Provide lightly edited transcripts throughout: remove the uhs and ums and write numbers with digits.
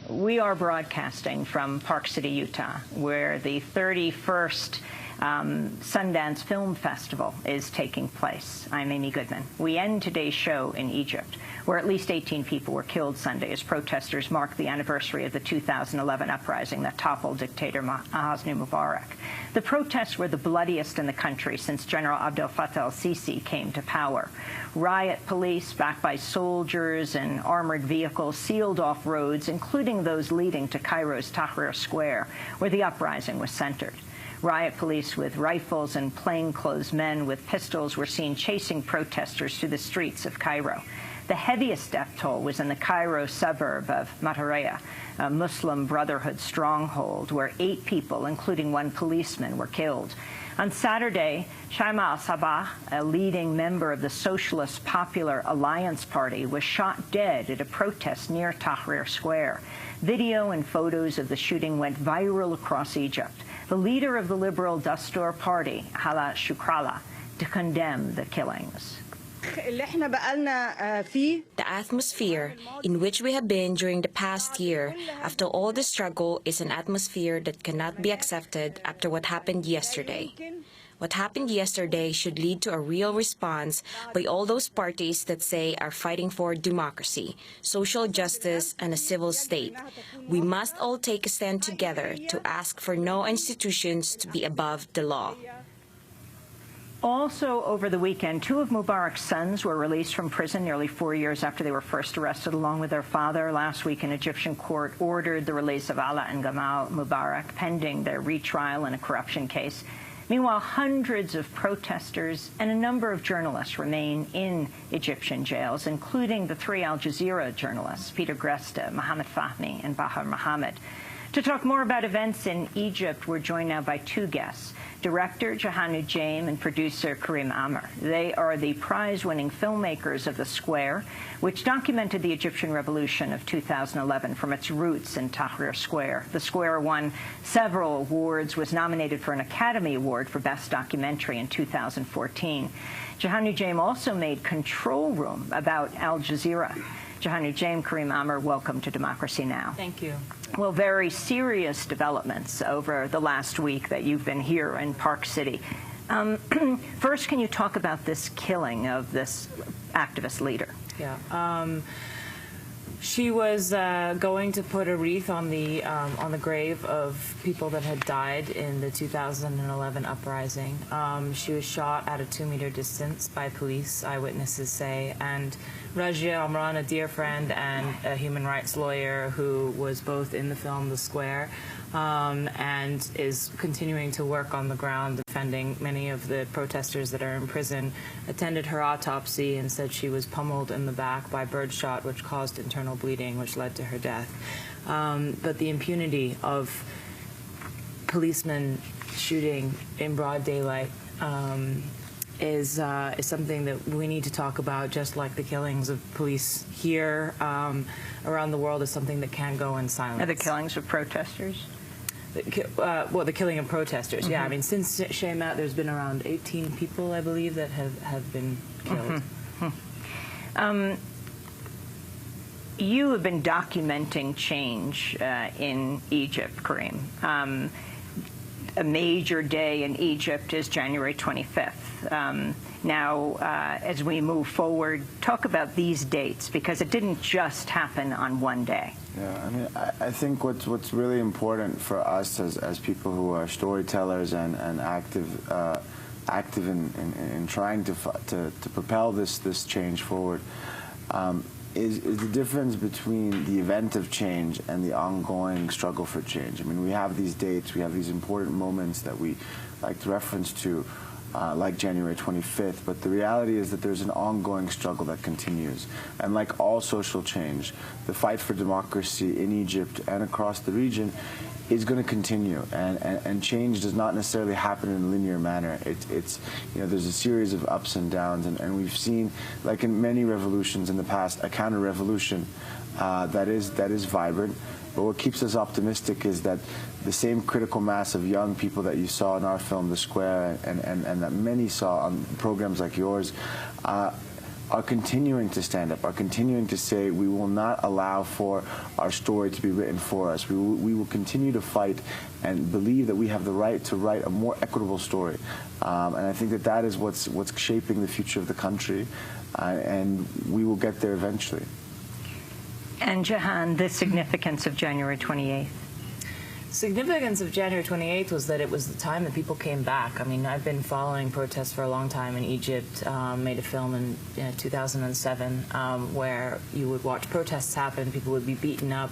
We are broadcasting from Park City, Utah, where the 31st Sundance Film Festival is taking place. I'm Amy Goodman. We end today's show in Egypt, where at least 18 people were killed Sunday as protesters mark the anniversary of the 2011 uprising that toppled dictator Hosni Mubarak. The protests were the bloodiest in the country since General Abdel Fattah al-Sisi came to power. Riot police, backed by soldiers and armored vehicles, sealed off roads, including those leading to Cairo's Tahrir Square, where the uprising was centered. Riot police with rifles and plainclothes men with pistols were seen chasing protesters through the streets of Cairo. The heaviest death toll was in the Cairo suburb of Matareya, a Muslim Brotherhood stronghold, where 8 people, including 1 policeman, were killed. On Saturday, al-Sabbagh, a leading member of the Socialist Popular Alliance Party, was shot dead at a protest near Tahrir Square. Video and photos of the shooting went viral across Egypt. The leader of the liberal Dastur Party, Hala Shukrala, to condemn the killings. The atmosphere in which we have been during the past year after all the struggle is an atmosphere that cannot be accepted after what happened yesterday. What happened yesterday should lead to a real response by all those parties that say are fighting for democracy, social justice, and a civil state. We must all take a stand together to ask for no institutions to be above the law. Also over the weekend, 2 of Mubarak's sons were released from prison nearly 4 years after they were first arrested along with their father. Last week, an Egyptian court ordered the release of Ala and Gamal Mubarak pending their retrial in a corruption case. Meanwhile, hundreds of protesters and a number of journalists remain in Egyptian jails, including the 3 Al Jazeera journalists, Peter Greste, Mohammed Fahmy, and Bahar Mohammed. To talk more about events in Egypt, we're joined now by 2 guests, director Jehanu Jaim and producer Karim Amr. They are the prize-winning filmmakers of The Square, which documented the Egyptian Revolution of 2011 from its roots in Tahrir Square. The Square won several awards, was nominated for an Academy Award for Best Documentary in 2014. Jehanu Jaim also made Control Room about Al Jazeera. Jehanu Jaim, Karim Amr, welcome to Democracy Now! Thank you. Well, very serious developments over the last week that you've been here in Park City. First, can you talk about this killing of this activist leader? Yeah. She was going to put a wreath on the grave of people that had died in the 2011 uprising. She was shot at a 2-meter distance by police, eyewitnesses say, and Rajia Amran, a dear friend and a human rights lawyer who was both in the film The Square and is continuing to work on the ground defending many of the protesters that are in prison, attended her autopsy and said she was pummeled in the back by birdshot, which caused internal bleeding, which led to her death. But the impunity of policemen shooting in broad daylight is something that we need to talk about, just like the killings of police here around the world is something that can't go in silence. Are the killings of protesters? Well, the killing of protesters, yeah. I mean, since Shaymat, there's been around 18 people, I believe, that have been killed. You have been documenting change in Egypt, Karim. A major day in Egypt is January 25th. Now, as we move forward, talk about these dates, because it didn't just happen on one day. Yeah, I mean, I think what's really important for us as people who are storytellers and active in trying to propel this change forward is the difference between the event of change and the ongoing struggle for change. I mean, we have these dates, we have these important moments that we like to reference to, like January 25th, but the reality is that there's an ongoing struggle that continues. And like all social change, the fight for democracy in Egypt and across the region is going to continue, and change does not necessarily happen in a linear manner. It's you know, there's a series of ups and downs, and we've seen, like in many revolutions in the past, a counter-revolution that is vibrant. But what keeps us optimistic is that the same critical mass of young people that you saw in our film, The Square, and that many saw on programs like yours, are continuing to stand up, are continuing to say we will not allow for our story to be written for us. We will continue to fight and believe that we have the right to write a more equitable story. And I think that that is what's shaping the future of the country, and we will get there eventually. And Jahan, the significance of January 28th? Significance of January 28th was that it was the time that people came back. I mean, I've been following protests for a long time in Egypt. Made a film in 2007 where you would watch protests happen. People would be beaten up,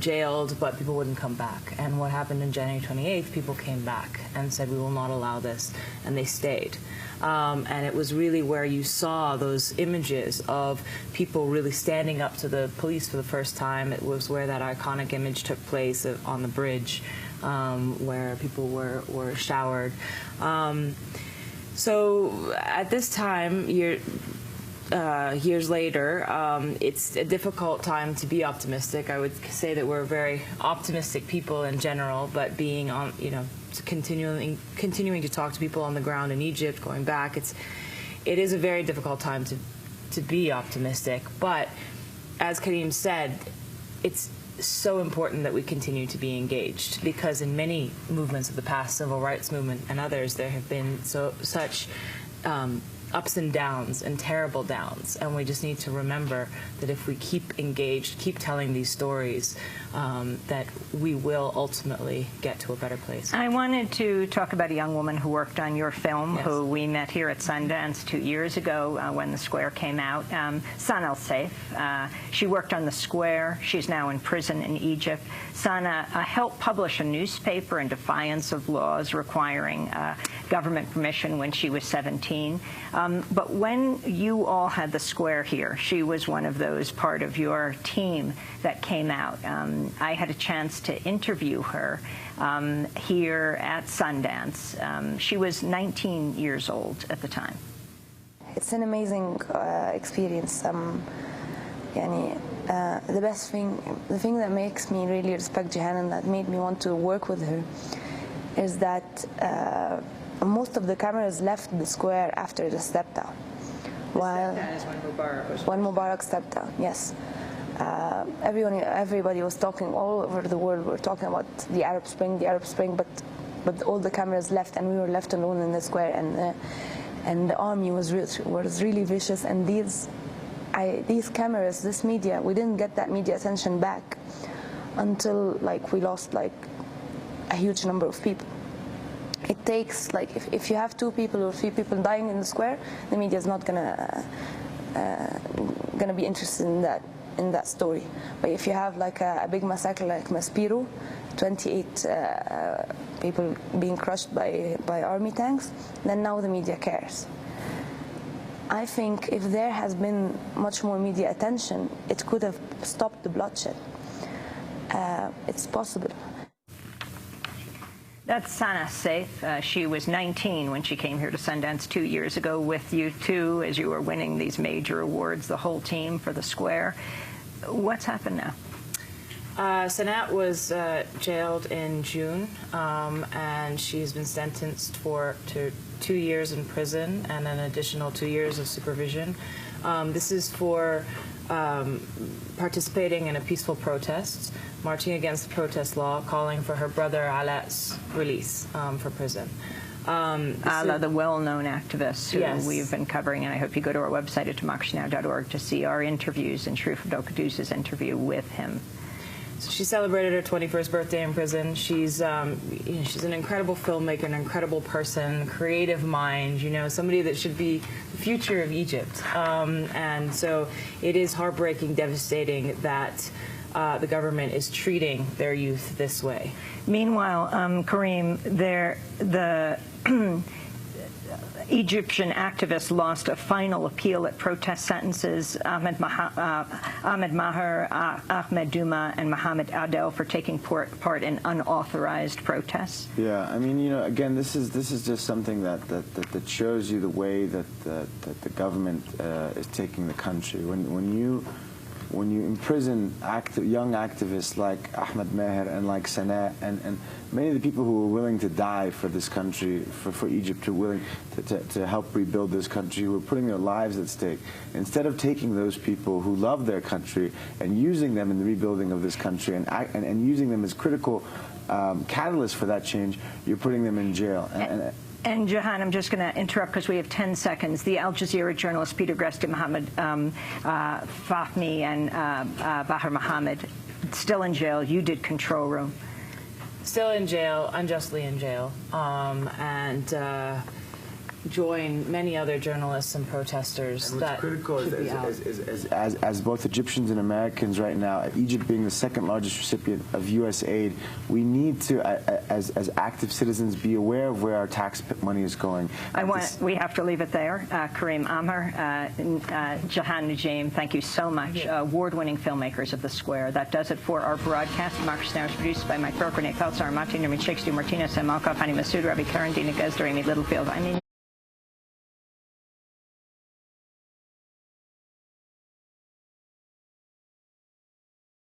jailed, but people wouldn't come back. And what happened in January 28th, people came back and said, we will not allow this, and they stayed. And it was really where you saw those images of people really standing up to the police for the first time. It was where that iconic image took place on the bridge, where people were showered. So at this time, years later, it's a difficult time to be optimistic. I would say that we're very optimistic people in general, but being on, continuing to talk to people on the ground in Egypt, going back, it is a very difficult time to be optimistic. But as Karim said, it's so important that we continue to be engaged, because in many movements of the past, civil rights movement and others, there have been such ups and downs and terrible downs, and we just need to remember that if we keep engaged, keep telling these stories, that we will ultimately get to a better place. I wanted to talk about a young woman who worked on your film, yes, who we met here at Sundance 2 years ago when The Square came out, Sana al-Sabbagh. She worked on The Square. She's now in prison in Egypt. Sana helped publish a newspaper in defiance of laws requiring government permission when she was 17. But when you all had The Square here, she was one of those part of your team that came out. I had a chance to interview her here at Sundance. She was 19 years old at the time. It's an amazing experience. The best thing, the thing that makes me really respect Jahan and that made me want to work with her is that most of the cameras left The Square after the step down. While step down is when Mubarak was when Mubarak stepped down, yes. Everybody was talking all over the world. Were talking about the Arab Spring, but all the cameras left, and we were left alone in The Square, and the army was really vicious. And these cameras, this media, we didn't get that media attention back until we lost a huge number of people. It takes if you have 2 people or 3 people dying in The Square, the media is not gonna be interested in that story. But if you have a big massacre like Maspero, 28 people being crushed by army tanks, then now the media cares. I think if there has been much more media attention, it could have stopped the bloodshed. It's possible. That's Sana al-Sabbagh. She was 19 when she came here to Sundance 2 years ago with you too, as you were winning these major awards, the whole team for The Square. What's happened now? Sanat was jailed in June, and she's been sentenced to 2 years in prison and an additional 2 years of supervision. This is for participating in a peaceful protest, marching against the protest law, calling for her brother Alaa's release for prison. Alaa, the well-known activist who yes, we've been covering, and I hope you go to our website at democracynow.org to see our interviews and Sharif Abdel-Quddus's interview with him. So she celebrated her 21st birthday in prison. She's she's an incredible filmmaker, an incredible person, creative mind, somebody that should be the future of Egypt. And so it is heartbreaking, devastating that the government is treating their youth this way. Meanwhile, Karim, the Egyptian activists lost a final appeal at protest sentences. Ahmed Maher, Ahmed Duma, and Mohammed Adel for taking part in unauthorized protests. Yeah, I mean, again, this is just something that shows you the way that the government is taking the country. When you when you imprison young activists like Ahmed Meher and like Sana and many of the people who were willing to die for this country, for Egypt, who were willing to help rebuild this country, who were putting their lives at stake, instead of taking those people who love their country and using them in the rebuilding of this country and using them as critical catalysts for that change, you're putting them in jail. And Jahan, I'm just going to interrupt because we have 10 seconds. The Al Jazeera journalists Peter Gresti, Mohammed Fahmy, and Bahar Mohammed still in jail. You did Control Room. Still in jail, unjustly in jail, and join many other journalists and protesters. And what's critical is as both Egyptians and Americans right now, Egypt being the second largest recipient of U.S. aid, we need to, as active citizens, be aware of where our tax money is going. We have to leave it there. Karim Amr, Jahan Najim, thank you so much. Award-winning filmmakers of The Square. That does it for our broadcast. Democracy Now! Is produced by Mike Burke, Renee Peltzar, Martin Nermin, Shakespeare, Martinez, Sam Malkoff, Hani Masood, Ravi Karan, Dina Gezdar, Amy Littlefield.